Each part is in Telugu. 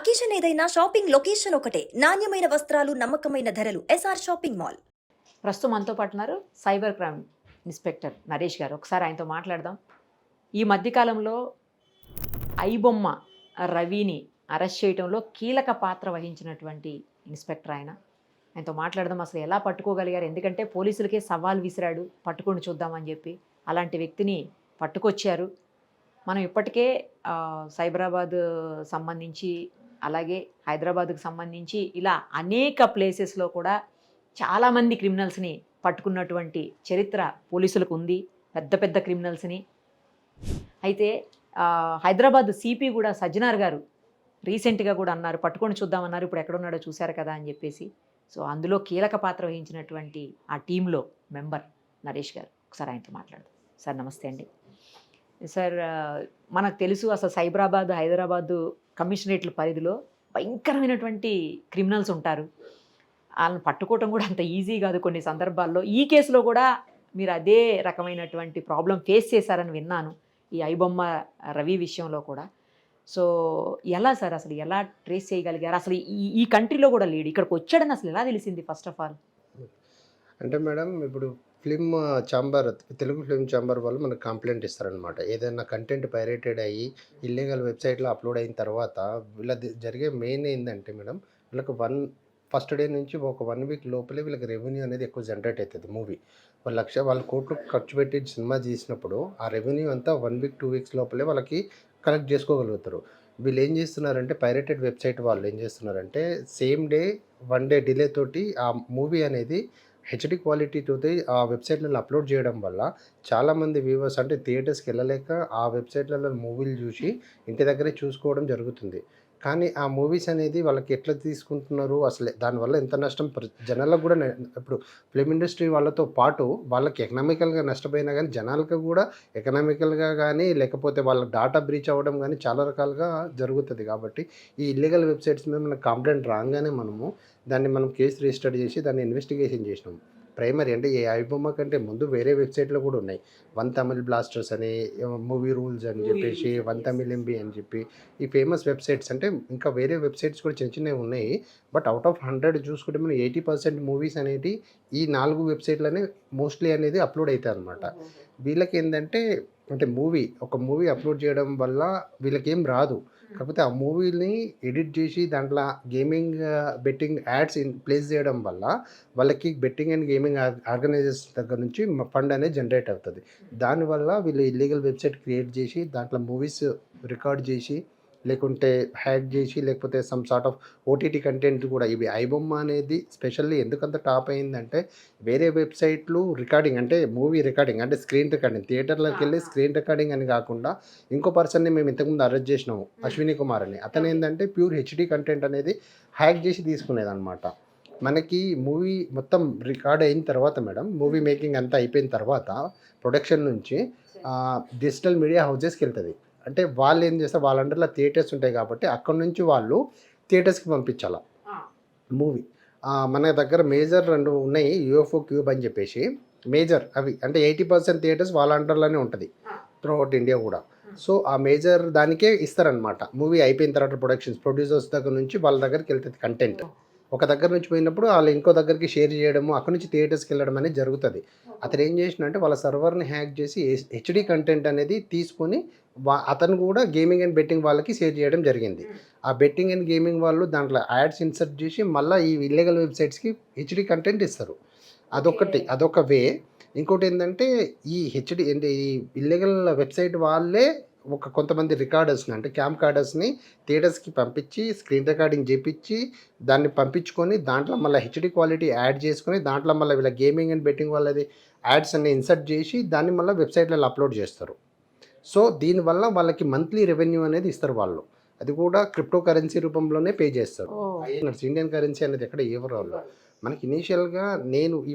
అకేషన్ ఏదైనా షాపింగ్ లొకేషన్ ఒకటే. నాణ్యమైన వస్త్రాలు, నమ్మకమైన ధరలు. SR shopping mall. ప్రస్తుతం మనతో పాటు ఉన్నారు సైబర్ క్రైమ్ ఇన్స్పెక్టర్ నరేష్ గారు. ఒకసారి ఆయనతో మాట్లాడదాం. ఈ మధ్యకాలంలో ఐబొమ్మ రవిని అరెస్ట్ చేయడంలో కీలక పాత్ర వహించినటువంటి ఇన్స్పెక్టర్ ఆయనతో మాట్లాడదాం. అసలు ఎలా పట్టుకోగలిగారు? ఎందుకంటే పోలీసులకే సవాల్ విసిరాడు, పట్టుకొని చూద్దామని చెప్పి. అలాంటి వ్యక్తిని పట్టుకొచ్చారు. మనం ఇప్పటికే సైబరాబాద్ సంబంధించి, అలాగే హైదరాబాద్కు సంబంధించి ఇలా అనేక ప్లేసెస్లో కూడా చాలామంది క్రిమినల్స్ని పట్టుకున్నటువంటి చరిత్ర పోలీసులకు ఉంది, పెద్ద పెద్ద క్రిమినల్స్ని. అయితే హైదరాబాద్ సిపి కూడా సజ్జనార్ గారు రీసెంట్గా కూడా అన్నారు, పట్టుకొని చూద్దామన్నారు, ఇప్పుడు ఎక్కడున్నాడో చూశారు కదా అని చెప్పేసి. సో అందులో కీలక పాత్ర వహించినటువంటి ఆ టీంలో మెంబర్ నరేష్ గారు. ఒకసారి ఆయనతో మాట్లాడదాం. సార్ నమస్తే అండి. సార్, మనకు తెలుసు అసలు సైబరాబాద్, హైదరాబాదు కమిషనరేట్ల పరిధిలో భయంకరమైనటువంటి క్రిమినల్స్ ఉంటారు. వాళ్ళని పట్టుకోవటం కూడా అంత ఈజీ కాదు కొన్ని సందర్భాల్లో. ఈ కేసులో కూడా మీరు అదే రకమైనటువంటి ప్రాబ్లం ఫేస్ చేశారని విన్నాను, ఈ ఐబొమ్మ రవి విషయంలో కూడా. సో ఎలా సార్, అసలు ఎలా ట్రేస్ చేయగలిగారు? అసలు ఈ కంట్రీలో కూడా లేడు, ఇక్కడికి వచ్చాడని అసలు ఎలా తెలిసింది ఫస్ట్ ఆఫ్ ఆల్? అంటే మేడం, ఇప్పుడు film chamber, Telugu film chamber వాళ్ళు మనకు కంప్లైంట్ ఇస్తారనమాట. ఏదైనా కంటెంట్ పైరేటెడ్ అయ్యి ఇల్లీగల్ వెబ్సైట్లో అప్లోడ్ అయిన తర్వాత వీళ్ళది జరిగే మెయిన్ ఏంటంటే మేడం, వీళ్ళకి ఫస్ట్ డే నుంచి ఒక 1 వీక్ లోపలే వీళ్ళకి రెవెన్యూ అనేది ఎక్కువ జనరేట్ అవుతుంది. మూవీ వాళ్ళు కోట్లు ఖర్చు పెట్టి సినిమా చేసినప్పుడు ఆ రెవెన్యూ అంతా 1 వీక్ 2 వీక్స్ లోపలే వాళ్ళకి కలెక్ట్ చేసుకోగలుగుతారు. వీళ్ళు ఏం చేస్తున్నారంటే, పైరేటెడ్ వెబ్సైట్ వాళ్ళు ఏం చేస్తున్నారంటే, సేమ్ డే 1 డే డిలే తోటి ఆ మూవీ అనేది హెచ్డి క్వాలిటీతో ఆ వెబ్సైట్లలో అప్లోడ్ చేయడం వల్ల చాలామంది వ్యూవర్స్ అంటే థియేటర్స్కి వెళ్ళలేక ఆ వెబ్సైట్లలో మూవీలు చూసి ఇంటి దగ్గరే చూసుకోవడం జరుగుతుంది. కానీ ఆ మూవీస్ అనేది వాళ్ళకి ఎట్లా తీసుకుంటున్నారు, అసలు దానివల్ల ఎంత నష్టం జనాలకు కూడా. ఇప్పుడు ఫిల్మ్ ఇండస్ట్రీ వాళ్ళతో పాటు వాళ్ళకి ఎకనామికల్గా నష్టపోయినా కానీ జనాలకు కూడా ఎకనామికల్గా కానీ, లేకపోతే వాళ్ళ డాటా బ్రీచ్ అవ్వడం కానీ చాలా రకాలుగా జరుగుతుంది. కాబట్టి ఈ ఇల్లీగల్ వెబ్సైట్స్ మీద మనకు కంప్లైంట్ రాగానే దాన్ని మనం కేసు రిజిస్టర్ చేసి దాన్ని ఇన్వెస్టిగేషన్ చేసినాం. ప్రైమరీ అంటే ఈ ఐబొమ్మ కంటే ముందు వేరే వెబ్సైట్లో కూడా ఉన్నాయి. 1 తమిళ్ బ్లాస్టర్స్ అని, మూవీ రూల్స్ అని చెప్పేసి, 1 తమిళ్ ఎంబీ అని చెప్పి ఈ ఫేమస్ వెబ్సైట్స్. అంటే ఇంకా వేరే వెబ్సైట్స్ కూడా చిన్న చిన్నవి ఉన్నాయి. బట్ అవుట్ ఆఫ్ 100 చూసుకుంటే మనం 80% మూవీస్ అనేవి ఈ 4 వెబ్సైట్లనే మోస్ట్లీ అనేది అప్లోడ్ అవుతాయి అనమాట. వీళ్ళకి ఏంటంటే, అంటే ఒక మూవీ అప్లోడ్ చేయడం వల్ల వీళ్ళకేం రాదు. కాకపోతే ఆ మూవీని ఎడిట్ చేసి దాంట్లో గేమింగ్ బెట్టింగ్ యాడ్స్ ప్లేస్ చేయడం వల్ల వాళ్ళకి బెట్టింగ్ అండ్ గేమింగ్ ఆర్గనైజర్స్ దగ్గర నుంచి ఫండ్ అనేది జనరేట్ అవుతుంది. దానివల్ల వీళ్ళు ఇల్లీగల్ వెబ్సైట్ క్రియేట్ చేసి దాంట్లో మూవీస్ రికార్డ్ చేసి, లేకుంటే హ్యాక్ చేసి, లేకపోతే some sort of OTT content కూడా. ఇవి ఐబొమ్మ అనేది స్పెషల్లీ ఎందుకంత టాప్ అయిందంటే, వేరే వెబ్సైట్లు రికార్డింగ్ అంటే మూవీ రికార్డింగ్ అంటే స్క్రీన్ రికార్డింగ్, థియేటర్లోకి వెళ్ళి స్క్రీన్ రికార్డింగ్ అని కాకుండా ఇంకో పర్సన్ని మేము ఇంతకుముందు అరెస్ట్ చేసినాము, అశ్విని కుమార్ అని. అతను ఏంటంటే ప్యూర్ హెచ్డి కంటెంట్ అనేది హ్యాక్ చేసి తీసుకునేది అనమాట. మనకి మూవీ మొత్తం రికార్డ్ అయిన తర్వాత మేడం, మూవీ మేకింగ్ అంతా అయిపోయిన తర్వాత ప్రొడక్షన్ నుంచి డిజిటల్ మీడియా హౌజెస్కి వెళ్తుంది. అంటే వాళ్ళు ఏం చేస్తారు, వాళ్ళ అండర్లో థియేటర్స్ ఉంటాయి కాబట్టి అక్కడ నుంచి వాళ్ళు థియేటర్స్కి పంపించాల మూవీ. మన దగ్గర మేజర్ 2 ఉన్నాయి, యూఎఫ్ఓ క్యూబ్ అని చెప్పేసి మేజర్. అవి అంటే 80% థియేటర్స్ వాళ్ళ అండర్లోనే ఉంటుంది త్రూఅవుట్ ఇండియా కూడా. సో ఆ మేజర్ దానికే ఇస్తారనమాట. మూవీ అయిపోయిన తర్వాత ప్రొడ్యూసర్స్ దగ్గర నుంచి వాళ్ళ దగ్గరికి వెళ్తుంది కంటెంట్. ఒక దగ్గర నుంచి పోయినప్పుడు వాళ్ళు ఇంకో దగ్గరికి షేర్ చేయడము, అక్కడ నుంచి థియేటర్స్కి వెళ్ళడం అనేది జరుగుతుంది. అతను ఏం చేసినంటే వాళ్ళ సర్వర్ని హ్యాక్ చేసి హెచ్డి కంటెంట్ అనేది తీసుకొని అతను కూడా గేమింగ్ అండ్ బెట్టింగ్ వాళ్ళకి షేర్ చేయడం జరిగింది. ఆ బెట్టింగ్ అండ్ గేమింగ్ వాళ్ళు దాంట్లో యాడ్స్ ఇన్సర్ట్ చేసి మళ్ళీ ఈ ఇల్లీగల్ వెబ్సైట్స్కి హెచ్డి కంటెంట్ ఇస్తారు. అదొక వే. ఇంకోటి ఏంటంటే, ఈ హెచ్డి అంటే ఈ ఇల్లీగల్ వెబ్సైట్ వాళ్ళే కొంతమంది రికార్డర్స్ని అంటే క్యామ్ కార్డర్స్ని థియేటర్స్కి పంపించి స్క్రీన్ రికార్డింగ్ చేపించి దాన్ని పంపించుకొని దాంట్లో మళ్ళీ హెచ్డి క్వాలిటీ యాడ్ చేసుకొని దాంట్లో మళ్ళీ వీళ్ళ గేమింగ్ అండ్ బెట్టింగ్ వాళ్ళది యాడ్స్ అన్ని ఇన్సర్ట్ చేసి దాన్ని మళ్ళీ వెబ్సైట్లలో అప్లోడ్ చేస్తారు. సో దీనివల్ల వాళ్ళకి మంత్లీ రెవెన్యూ అనేది ఇస్తారు వాళ్ళు. అది కూడా క్రిప్టో కరెన్సీ రూపంలోనే పే చేస్తారు. ఇండియన్ కరెన్సీ అనేది ఎక్కడ ఎవరు వాళ్ళు. మనకి ఇనీషియల్గా నేను ఈ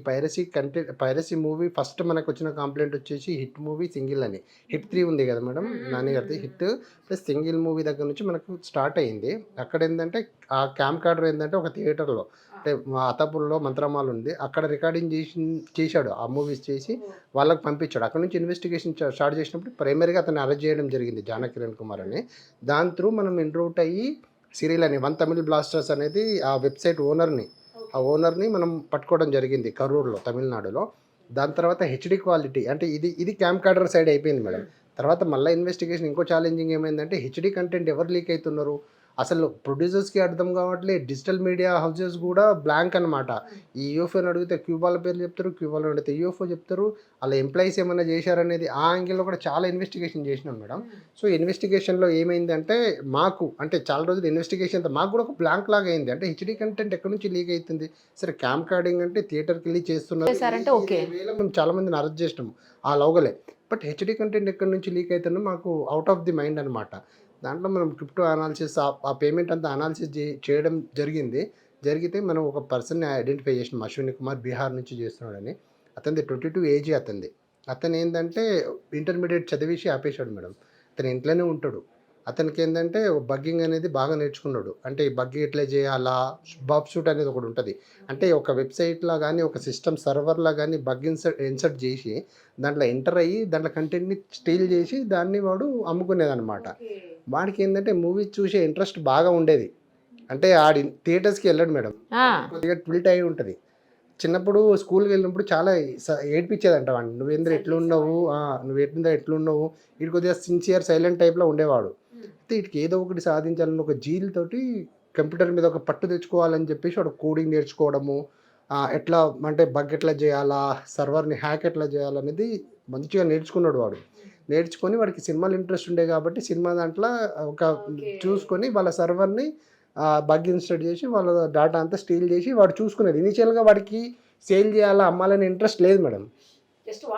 పైరసీ మూవీ ఫస్ట్ మనకు వచ్చిన కంప్లైంట్ వచ్చేసి హిట్ మూవీ సింగిల్ అని. హిట్ 3 ఉంది కదా మేడం, నాని గారిది హిట్ ప్లస్ సింగిల్ మూవీ దగ్గర నుంచి మనకు స్టార్ట్ అయింది. అక్కడ ఏంటంటే ఆ క్యామ్ కార్డర్ ఏంటంటే ఒక థియేటర్లో అంటే అతాపూర్లో మంత్రమాల్ ఉంది, అక్కడ రికార్డింగ్ చేశాడు ఆ మూవీస్ చేసి వాళ్ళకి పంపించాడు. అక్కడ నుంచి ఇన్వెస్టిగేషన్ స్టార్ట్ చేసినప్పుడు ప్రైమరీగా అతన్ని అరెస్ట్ చేయడం జరిగింది, జానకిరణ్ కుమార్ అని. దాని త్రూ మనం ఎన్రూట్ అయ్యి సిరియల్ అని వన్ తమిళ్ బ్లాస్టర్స్ అనేది ఆ వెబ్సైట్ ఓనర్ని మనం పట్టుకోవడం జరిగింది కరూర్లో, తమిళనాడులో. దాని తర్వాత హెచ్డి క్వాలిటీ అంటే ఇది క్యాంప్ కార్డర్ సైడ్ అయిపోయింది మేడం. తర్వాత మళ్ళీ ఇన్వెస్టిగేషన్ ఇంకో ఛాలెంజింగ్ ఏమైందంటే హెచ్డి కంటెంట్ ఎవరు లీక్ అవుతున్నారు అసలు ప్రొడ్యూసర్స్కి అర్థం కావట్లేదు. డిజిటల్ మీడియా హౌసెస్ కూడా బ్లాంక్ అనమాట. ఈ యూఎఫ్ఓని అడిగితే క్యూబాల పేర్లు చెప్తారు, క్యూబాలో అడిగితే యూఎఫ్ఓ చెప్తారు. అలా ఎంప్లాయీస్ ఏమైనా చేశారనేది ఆ యాంగిల్లో కూడా చాలా ఇన్వెస్టిగేషన్ చేసినాం మేడం. సో ఇన్వెస్టిగేషన్లో ఏమైందంటే మాకు అంటే చాలా రోజులు ఇన్వెస్టిగేషన్ మాకు కూడా ఒక బ్లాంక్ లాగా అయింది. అంటే హెచ్డి కంటెంట్ ఎక్కడి నుంచి లీక్ అవుతుంది, సరే క్యాంప్ కార్డింగ్ అంటే థియేటర్కి వెళ్ళి చేశారంటే ఓకే. మేము చాలా మందిని అరెస్ట్ చేసినాము ఆ లోగలే. బట్ హెచ్డి కంటెంట్ ఎక్కడి నుంచి లీక్ అవుతుందో మాకు అవుట్ ఆఫ్ ది మైండ్ అనమాట. దాంట్లో మనం క్రిప్టో అనాలిసిస్ ఆ పేమెంట్ అంతా అనాలిసిస్ చేయడం జరిగితే మనం ఒక పర్సన్ని ఐడెంటిఫై చేసినాం, అశ్విని కుమార్, బీహార్ నుంచి చేస్తున్నాడని. అతనిది 22 ఏజీ అతను ఏంటంటే ఇంటర్మీడియట్ చదివేసి ఆపేశాడు మేడం. అతను ఇంట్లోనే ఉంటాడు. అతనికి ఏంటంటే బగ్గింగ్ అనేది బాగా నేర్చుకున్నాడు. అంటే ఈ బగ్గింగ్ ఎట్లా చేయాలా, బాబ్ షూట్ అనేది ఒకటి ఉంటుంది. అంటే ఒక వెబ్సైట్లో కానీ ఒక సిస్టమ్ సర్వర్లో కానీ బగ్ ఇన్సర్ట్ చేసి దాంట్లో ఎంటర్ అయ్యి దాంట్లో కంటెంట్ని స్టీల్ చేసి దాన్ని వాడు అమ్ముకునేదన్నమాట. వాడికి ఏంటంటే మూవీ చూసే ఇంట్రెస్ట్ బాగా ఉండేది. అంటే ఆడి థియేటర్స్కి వెళ్ళాడు మేడం, కొద్దిగా ట్విల్ట్ అయి ఉంటుంది. చిన్నప్పుడు స్కూల్కి వెళ్ళినప్పుడు చాలా ఏడ్పించేదంట వాడిని, నువ్వేంద్ర ఎట్లున్నావు. వీడు కొద్దిగా సిన్సియర్ సైలెంట్ టైప్లో ఉండేవాడు. అయితే వీటికి ఏదో ఒకటి సాధించాలని ఒక జీల్తోటి కంప్యూటర్ మీద ఒక పట్టు తెచ్చుకోవాలని చెప్పేసి వాడు కోడింగ్ నేర్చుకోవడము, ఎట్లా అంటే బగ్ ఎట్లా చేయాలా, సర్వర్ని హ్యాక్ ఎట్లా చేయాలనేది మంచిగా నేర్చుకున్నాడు వాడు. నేర్చుకొని వాడికి సినిమాలు ఇంట్రెస్ట్ ఉండే కాబట్టి సినిమా దాంట్లో ఒక చూసుకొని వాళ్ళ సర్వర్ని బగ్ ఇన్స్టాల్ చేసి వాళ్ళ డేటా అంతా స్టీల్ చేసి వాడు చూసుకునేది. ఇనిషియల్గా వాడికి సేల్ చేయాలా అమ్మాలని ఇంట్రెస్ట్ లేదు మేడం,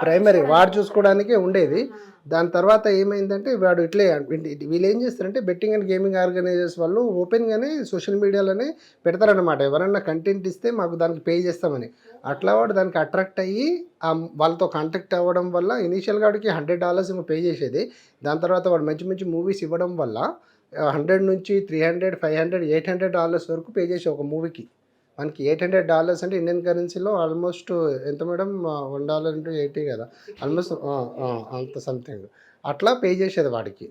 ప్రైమరీ వాడు చూసుకోవడానికే ఉండేది. దాని తర్వాత ఏమైందంటే వాడు ఇట్లే వీళ్ళు ఏం చేస్తారంటే బెట్టింగ్ అండ్ గేమింగ్ ఆర్గనైజర్స్ వాళ్ళు ఓపెన్గానే సోషల్ మీడియాలోనే పెడతారనమాట, ఎవరన్నా కంటెంట్ ఇస్తే మాకు దానికి పే చేస్తామని. అట్లా వాడు దానికి అట్రాక్ట్ అయ్యి వాళ్ళతో కాంటాక్ట్ అవ్వడం వల్ల ఇనీషియల్గా వాడికి $100 ఏమో పే చేసేది. దాని తర్వాత వాడు మంచి మంచి మూవీస్ ఇవ్వడం వల్ల 100 నుంచి 300, 500, $800 వరకు పే చేసే ఒక మూవీకి. మనకి $800 అంటే ఇండియన్ కరెన్సీలో ఆల్మోస్ట్ ఎంత మేడం, $1 × 80 కదా, ఆల్మోస్ట్ అంత సంథింగ్ అట్లా పే చేసేది వాడికి.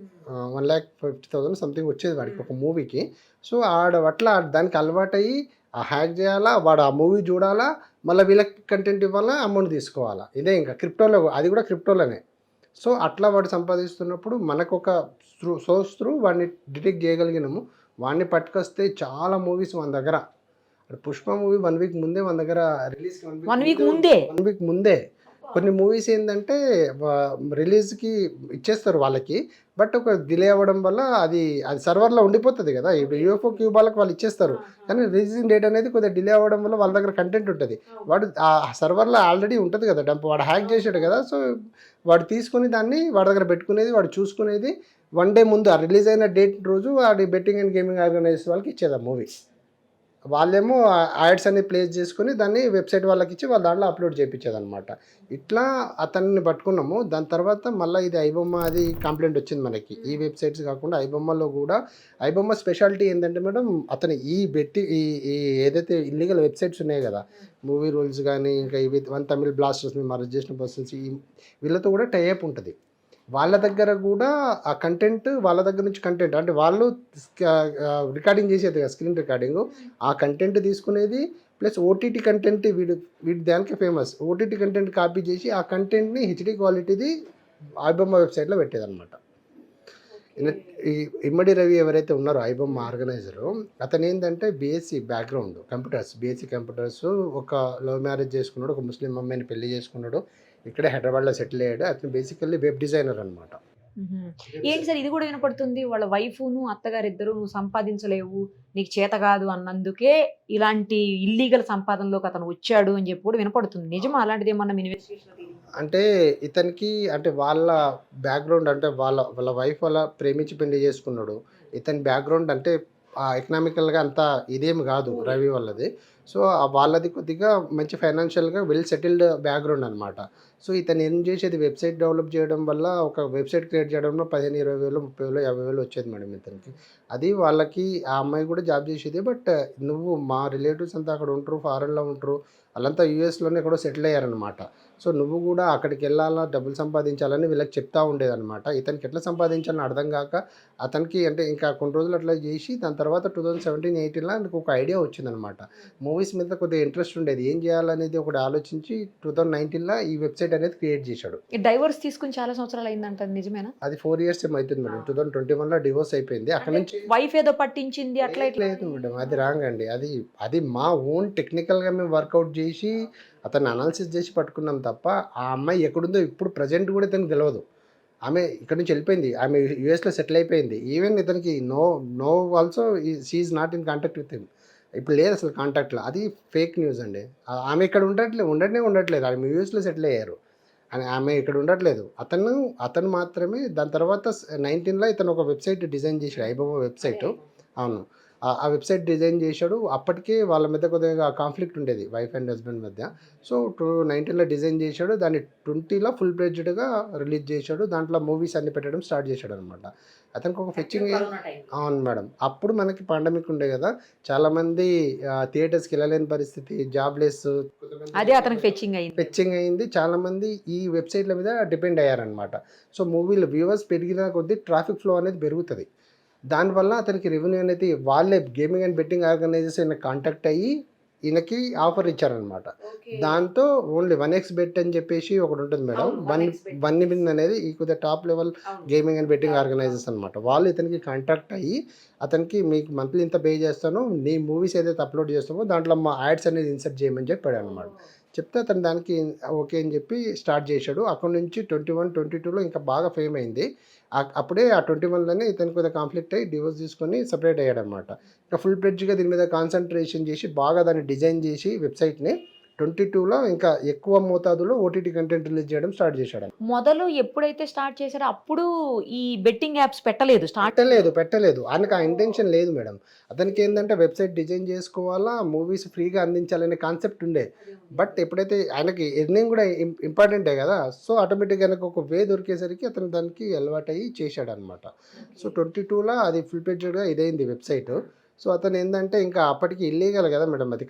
1,50,000 సంథింగ్ వచ్చేది వాడికి ఒక మూవీకి. సో అట్లా దానికి అలవాటయ్యి హ్యాక్ చేయాలా, వాడు ఆ మూవీ చూడాలా, మళ్ళీ వీళ్ళకి కంటెంట్ ఇవ్వాలా, అమౌంట్ తీసుకోవాలా. ఇదే ఇంకా క్రిప్టోలో, అది కూడా క్రిప్టోలోనే. సో అట్లా వాడు సంపాదిస్తున్నప్పుడు మనకు ఒక సోర్స్ త్రూ వాడిని డిటెక్ట్ చేయగలిగినాము. వాడిని పట్టుకొస్తే చాలా మూవీస్ మన దగ్గర, పుష్ప మూవీ 1 వీక్ ముందే మన దగ్గర రిలీజ్, 1 వీక్ ముందే కొన్ని మూవీస్ ఏంటంటే రిలీజ్కి ఇచ్చేస్తారు వాళ్ళకి, బట్ ఒక డిలే అవ్వడం వల్ల అది సర్వర్లో ఉండిపోతుంది కదా. ఇప్పుడు యూఎఫ్ఓ క్యూబాలకు వాళ్ళు ఇచ్చేస్తారు, కానీ రిలీజింగ్ డేట్ అనేది కొద్దిగా డిలే అవ్వడం వల్ల వాళ్ళ దగ్గర కంటెంట్ ఉంటుంది. వాడు ఆ సర్వర్లో ఆల్రెడీ ఉంటుంది కదా డంప్, వాడు హ్యాక్ చేసాడు కదా. సో వాడు తీసుకుని దాన్ని వాడి దగ్గర పెట్టుకునేది, వాడు చూసుకునేది. 1 డే ముందు ఆ రిలీజ్ అయిన డేట్ రోజు వాడి బెట్టింగ్ అండ్ గేమింగ్ ఆర్గనైజేషన్ వాళ్ళకి ఇచ్చేది ఆ మూవీ. వాళ్ళేమో యాడ్స్ అన్ని ప్లేస్ చేసుకుని దాన్ని వెబ్సైట్ వాళ్ళకి ఇచ్చి వాళ్ళ దాంట్లో అప్లోడ్ చేయించేదన్నమాట. ఇట్లా అతన్ని పట్టుకున్నాము. దాని తర్వాత మళ్ళీ ఇది ఐబొమ్మ అది కంప్లైంట్ వచ్చింది మనకి. ఈ వెబ్సైట్స్ కాకుండా ఐబొమ్మలో కూడా, ఐబొమ్మ స్పెషాలిటీ ఏంటంటే మేడం, అతను ఈ ఏదైతే ఇల్లీగల్ వెబ్సైట్స్ ఉన్నాయి కదా, మూవీ రూల్స్ కానీ ఇంకా ఇవి వన్ తమిళ్ బ్లాస్టర్స్ మేము అరెస్ట్ చేసిన పర్సన్స్, వీళ్ళతో కూడా టైఅప్ ఉంటుంది. వాళ్ళ దగ్గర కూడా ఆ కంటెంట్, వాళ్ళ దగ్గర నుంచి కంటెంట్ అంటే వాళ్ళు రికార్డింగ్ చేసేది కదా, స్క్రీన్ రికార్డింగ్, ఆ కంటెంట్ తీసుకునేది ప్లస్ ఓటీటీ కంటెంట్, వీడి దానికి ఫేమస్ ఓటీటీ కంటెంట్ కాపీ చేసి ఆ కంటెంట్ని హెచ్డి క్వాలిటీది ఐబొమ్మ వెబ్సైట్లో పెట్టేదన్నమాట. ఈ ఇమ్మడి రవి ఎవరైతే ఉన్నారో ఐబొమ్మ ఆర్గనైజరు, అతను ఏంటంటే బీఎస్సీ బ్యాక్గ్రౌండ్ బీఎస్సీ కంప్యూటర్స్, ఒక లవ్ మ్యారేజ్ చేసుకున్నాడు, ఒక ముస్లిం అమ్మాయిని పెళ్లి చేసుకున్నాడు, ఇక్కడే హైదరాబాద్లో సెటిల్ అయ్యాడు. అతను బేసికల్లీ వెబ్ డిజైనర్ అనమాట. ఏంటి సార్ ఇది కూడా వినపడుతుంది, వాళ్ళ వైఫ్ను అత్తగారు ఇద్దరు నువ్వు సంపాదించలేవు, నీకు చేత కాదు అన్నందుకే ఇలాంటి ఇల్లీగల్ సంపాదనలోకి అతను వచ్చాడు అని చెప్పి కూడా వినపడుతుంది. నిజమా అలాంటిది ఏమన్నా ఇన్వెస్టిగేషన్? అంటే ఇతనికి అంటే వాళ్ళ బ్యాక్గ్రౌండ్ అంటే వాళ్ళ వైఫ్ వాళ్ళ ప్రేమించి పెళ్లి చేసుకున్నాడు. ఇతని బ్యాక్గ్రౌండ్ అంటే ఎకనామికల్గా అంతా ఇదేమి కాదు రవి వాళ్ళది. సో వాళ్ళది కొద్దిగా మంచి ఫైనాన్షియల్గా వెల్ సెటిల్డ్ బ్యాక్గ్రౌండ్ అనమాట. సో ఇతను ఏం చేసేది వెబ్సైట్ డెవలప్ చేయడం వల్ల ఒక వెబ్సైట్ క్రియేట్ చేయడంలో 15,000, 20,000, 30,000, 50,000 వచ్చేది మేడం ఇతనికి. అది వాళ్ళకి ఆ అమ్మాయి కూడా జాబ్ చేసేది. బట్ నువ్వు మా రిలేటివ్స్ అంతా అక్కడ ఉంటారు, ఫారెన్లో ఉంటారు, వాళ్ళంతా యూఎస్లోనే ఎక్కడో సెటిల్ అయ్యారనమాట. సో నువ్వు కూడా అక్కడికి వెళ్ళాలా, డబ్బులు సంపాదించాలని వీళ్ళకి చెప్తా ఉండేదన్నమాట. ఇతనికి ఎట్లా సంపాదించాలని అర్థం కాక అతనికి అంటే ఇంకా కొన్ని రోజులు అట్లా చేసి దాని తర్వాత 2017, 18లో నాకు ఒక ఐడియా వచ్చిందనమాట. మూవీస్ మీద కొద్దిగా ఇంట్రెస్ట్ ఉండేది, ఏం చేయాలనేది ఒకటి ఆలోచించి 2019లో ఈ వెబ్సైట్ అనేది క్రియేట్ చేశాడు. ఈ డైవోర్స్ తీసుకుని చాలా సంవత్సరాలు అయిందంట, నిజమేనా? అది 4 years ఏమో అవుతుంది మేడం. 2021లో డివోర్స్ అయిపోయింది. అక్కడ నుంచి వైఫ్ ఏదో పట్టించింది అట్లా ఇట్లా. లేదు మేడం, అది రాంగ్ అండి. అది మా ఓన్ టెక్నికల్గా మేము వర్కౌట్ చేసి అతన్ని అనాలిసిస్ చేసి పట్టుకున్నాం తప్ప ఆ అమ్మాయి ఎక్కడుందో ఇప్పుడు ప్రజెంట్ కూడా ఇతనికి తెలియదు. ఆమె ఇక్కడ నుంచి వెళ్ళిపోయింది, ఆమె యూఎస్లో సెటిల్ అయిపోయింది. ఈవెన్ ఇతనికి no also she not in contact with him. ఇప్పుడు లేదు అసలు కాంటాక్ట్లో. అది ఫేక్ న్యూస్ అండి. ఆమె ఇక్కడ ఉండట్లేదు. ఆమె యూఎస్లో సెటిల్ అయ్యారు అని ఆమె ఇక్కడ ఉండట్లేదు. అతను మాత్రమే. దాని తర్వాత 19లో ఇతను ఒక వెబ్సైట్ డిజైన్ చేశాడు, ఐబొమ్మ వెబ్సైట్. అవును, ఆ వెబ్సైట్ డిజైన్ చేశాడు. అప్పటికే వాళ్ళ మధ్య కొద్దిగా కాన్ఫ్లిక్ట్ ఉండేది, వైఫ్ అండ్ హస్బెండ్ మధ్య. సో 19లో డిజైన్ చేశాడు, దాన్ని 20లో ఫుల్ ప్లెడ్జ్డ్గా రిలీజ్ చేశాడు. దాంట్లో మూవీస్ అన్ని పెట్టడం స్టార్ట్ చేశాడు అనమాట. అతనికి ఒక ఫెచ్చింగ్. అవును మేడం, అప్పుడు మనకి పాండమిక్ ఉండే కదా, చాలామంది థియేటర్స్కి వెళ్ళలేని పరిస్థితి, జాబ్లెస్, అదే అతనికి ఫెచ్చింగ్ అయింది. చాలామంది ఈ వెబ్సైట్ల మీద డిపెండ్ అయ్యారనమాట. సో మూవీలో వ్యూవర్స్ పెరిగిన కొద్దీ ట్రాఫిక్ ఫ్లో అనేది పెరుగుతుంది. దానివల్ల అతనికి రెవెన్యూ అనేది వాళ్ళే gaming and betting organisation contact అయ్యి ఈయనకి ఆఫర్ ఇచ్చారనమాట. దాంతో ఓన్లీ 1x బెట్ అని చెప్పేసి ఒకటి ఉంటుంది మేడం. వన్ బిన్ అనేది ఈ కొద్దిగా top level gaming and betting organisation అనమాట. వాళ్ళు ఇతనికి కాంటాక్ట్ అయ్యి అతనికి మీకు మంత్లీ ఇంత పే చేస్తాను, నీ మూవీస్ ఏదైతే అప్లోడ్ చేస్తామో దాంట్లో మా యాడ్స్ అనేది ఇన్సర్ట్ చేయమని చెప్పాడు అనమాట. చెప్తే అతను దానికి ఓకే అని చెప్పి స్టార్ట్ చేశాడు. అక్కడ నుంచి 21, 22లో ఇంకా బాగా ఫేమ్ అయింది. అప్పుడే ఆ 21లోనే ఇతను కొద్దిగా కాన్ఫ్లిక్ట్ అయ్యి డివోర్స్ తీసుకొని సపరేట్ అయ్యాడనమాట. ఇంకా ఫుల్ ప్లెడ్జ్గా దీని మీద కాన్సన్ట్రేషన్ చేసి బాగా దాన్ని డిజైన్ చేసి వెబ్సైట్ని 22లో ఇంకా ఎక్కువ మోతాదులో ఓటీటీ కంటెంట్ రిలీజ్ చేయడం స్టార్ట్ చేశాడు. మొదలు ఎప్పుడైతే స్టార్ట్ చేశారో అప్పుడు ఈ బెట్టింగ్ యాప్స్ పెట్టలేదు. ఆయనకు ఆ ఇంటెన్షన్ లేదు మేడం. అతనికి ఏంటంటే వెబ్సైట్ డిజైన్ చేసుకోవాలా, మూవీస్ ఫ్రీగా అందించాలనే కాన్సెప్ట్ ఉండే. బట్ ఎప్పుడైతే ఆయనకి ఎర్నింగ్ కూడా ఇంపార్టెంటే కదా, సో ఆటోమేటిక్గా ఆయనకు ఒక వే దొరికేసరికి అతను దానికి అలవాటు అయ్యి చేశాడు అనమాట. సో 22లో అది ఫుల్ ప్లెడ్జ్డ్గా ఇదైంది వెబ్సైట్. సో అతను ఏంటంటే ఇంకా అప్పటికి ఇల్లీగల్ కదా మేడం, అది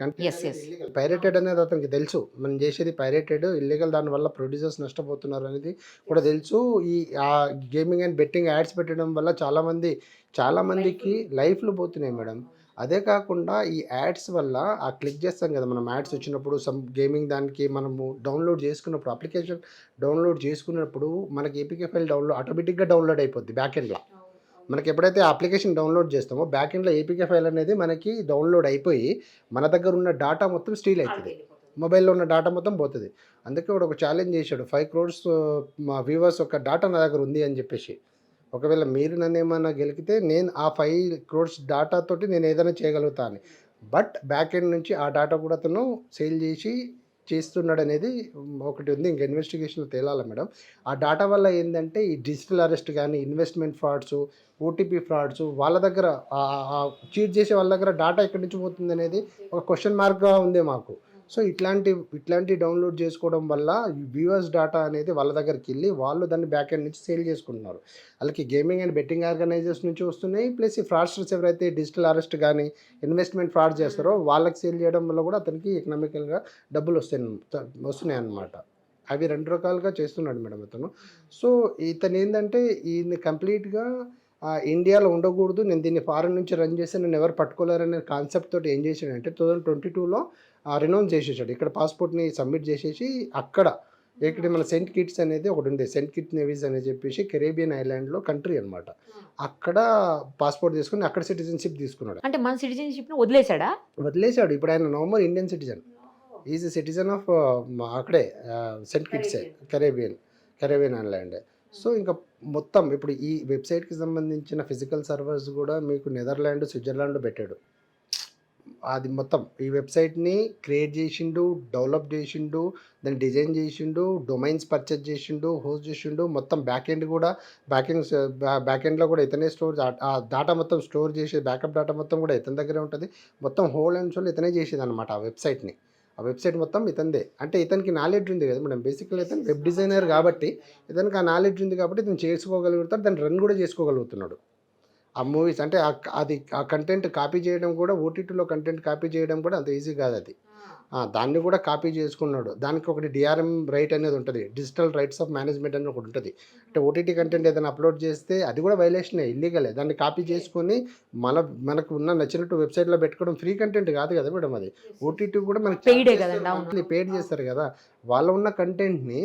పైరేటెడ్ అనేది అతనికి తెలుసు. మనం చేసేది పైరేటెడ్, ఇల్లీగల్, దానివల్ల ప్రొడ్యూసర్స్ నష్టపోతున్నారు అనేది కూడా తెలుసు. ఈ గేమింగ్ అండ్ బెట్టింగ్ యాడ్స్ పెట్టడం వల్ల చాలామందికి లైఫ్లు పోతున్నాయి మేడం. అదే కాకుండా ఈ యాడ్స్ వల్ల క్లిక్ చేస్తాం కదా మనం, యాడ్స్ వచ్చినప్పుడు గేమింగ్ దానికి మనము డౌన్లోడ్ చేసుకున్నప్పుడు, అప్లికేషన్ డౌన్లోడ్ చేసుకున్నప్పుడు మనకి ఏపీకే ఫైల్ ఆటోమేటిక్గా డౌన్లోడ్ అయిపోద్ది బ్యాక్ ఎండ్లో. మనకి ఎప్పుడైతే అప్లికేషన్ డౌన్లోడ్ చేస్తామో బ్యాక్ ఎండ్లో ఏపీకే ఫైల్ అనేది మనకి డౌన్లోడ్ అయిపోయి మన దగ్గర ఉన్న డేటా మొత్తం స్టీల్ అవుతుంది, మొబైల్లో ఉన్న డేటా మొత్తం పోతుంది. అందుకే వాడు ఒక ఛాలెంజ్ చేశాడు, 5 crores మా వ్యూవర్స్ ఒక డేటా నా దగ్గర ఉంది అని చెప్పేసి. ఒకవేళ మీరు నన్ను ఏమైనా గెలికితే నేను ఆ 5 crores డేటాతోటి నేను ఏదైనా చేయగలుగుతా అని. బట్ బ్యాక్ ఎండ్ నుంచి ఆ డేటా కూడా అతను సేల్ చేస్తున్నాడు అనేది ఒకటి ఉంది. ఇంకా ఇన్వెస్టిగేషన్లో తేలాలి మేడం. ఆ డేటా వల్ల ఏంటంటే ఈ డిజిటల్ అరెస్ట్ కానీ, ఇన్వెస్ట్మెంట్ ఫ్రాడ్స్, ఓటీపీ ఫ్రాడ్స్, వాళ్ళ దగ్గర చీట్ చేసే వాళ్ళ దగ్గర డేటా ఎక్కడి నుంచి పోతుంది అనేది ఒక క్వశ్చన్ మార్క్గా ఉంది మాకు. సో ఇట్లాంటి డౌన్లోడ్ చేసుకోవడం వల్ల వ్యూవర్స్ డేటా అనేది వాళ్ళ దగ్గరికి వెళ్ళి వాళ్ళు దాన్ని బ్యాక్ ఎండ్ నుంచి సేల్ చేసుకుంటున్నారు. వాళ్ళకి గేమింగ్ అండ్ బెట్టింగ్ ఆర్గనైజర్స్ నుంచి వస్తున్నాయి, ప్లస్ ఈ ఫ్రాడ్స్టర్స్ ఎవరైతే డిజిటల్ అరెస్ట్ కానీ ఇన్వెస్ట్మెంట్ ఫ్రాడ్ చేస్తారో వాళ్ళకి సేల్ చేయడం వల్ల కూడా అతనికి ఎకనామికల్గా డబ్బులు వస్తున్నాయి అన్నమాట. అవి 2 రకాలుగా చేస్తున్నాడు మేడం అతను. సో ఇతను ఏంటంటే ఈయన కంప్లీట్గా ఇండియాలో ఉండకూడదు, నేను దీన్ని ఫారెన్ నుంచి రన్ చేస్తే నేను ఎవరు పట్టుకోలేరనే కాన్సెప్ట్ తోటి ఏం చేశాడంటే 2022లో రినౌన్స్ చేసేసాడు. ఇక్కడ పాస్పోర్ట్ని సబ్మిట్ చేసేసి ఇక్కడ మన సెయింట్ కిట్స్ అనేది ఒకటి ఉంది, సెయింట్ కిట్స్ నేవీస్ అని చెప్పేసి కెరేబియన్ ఐలాండ్లో కంట్రీ అనమాట. అక్కడ పాస్పోర్ట్ తీసుకుని అక్కడ సిటిజన్షిప్ తీసుకున్నాడు. అంటే మన సిటిజన్షిప్ని వదిలేశాడు. ఇప్పుడు ఆయన November Indian citizen, is citizen of అక్కడే Saint Kitts Caribbean island. So ఇంకా మొత్తం ఇప్పుడు ఈ వెబ్సైట్కి సంబంధించిన ఫిజికల్ సర్వర్స్ కూడా మీకు నెదర్లాండ్, స్విట్జర్లాండ్ పెట్టాడు. అది మొత్తం ఈ వెబ్సైట్ని క్రియేట్ చేసిండు, డెవలప్ చేసిండు, దాన్ని డిజైన్ చేసిండు, డొమైన్స్ పర్చేజ్ చేసిండు, హోస్ట్ చేసిండు, మొత్తం బ్యాక్ ఎండ్లో కూడా ఇతనే ఆ డేటా మొత్తం స్టోర్ చేసి బ్యాకప్ డేటా మొత్తం కూడా ఇతని దగ్గరే ఉంటుంది. మొత్తం హోల్ అండ్ సోల్ ఇతనే చేసేది అనమాట ఆ వెబ్సైట్ని. ఆ వెబ్సైట్ మొత్తం ఇతందే. అంటే ఇతనికి నాలెడ్జ్ ఉంది కదా మేడం, బేసిక్గా ఇతను వెబ్ డిజైనర్ కాబట్టి ఇతనికి ఆ నాలెడ్జ్ ఉంది కాబట్టి ఇతను చేసుకోగలుగుతాడు, దాన్ని రన్ కూడా చేసుకోగలుగుతున్నాడు. ఆ మూవీస్ అంటే అది ఆ కంటెంట్ కాపీ చేయడం కూడా, ఓటీటీలో కంటెంట్ కాపీ చేయడం కూడా అంత ఈజీ కాదు అది. దాన్ని కూడా కాపీ చేసుకున్నాడు. దానికి ఒకటి డిఆర్ఎం రైట్ అనేది ఉంటుంది, డిజిటల్ రైట్స్ ఆఫ్ మేనేజ్మెంట్ అని ఒకటి ఉంటుంది. అంటే ఓటీటీ కంటెంట్ ఏదైనా అప్లోడ్ చేస్తే అది కూడా వైలేషనే, ఇల్లీగలే. దాన్ని కాపీ చేసుకొని మనకు ఉన్న నచ్చినట్టు వెబ్సైట్లో పెట్టుకోవడం ఫ్రీ కంటెంట్ కాదు కదా మేడం అది. ఓటీటీ కూడా మనకి పెయిడ్ చేస్తారు కదా. వాళ్ళ ఉన్న కంటెంట్ని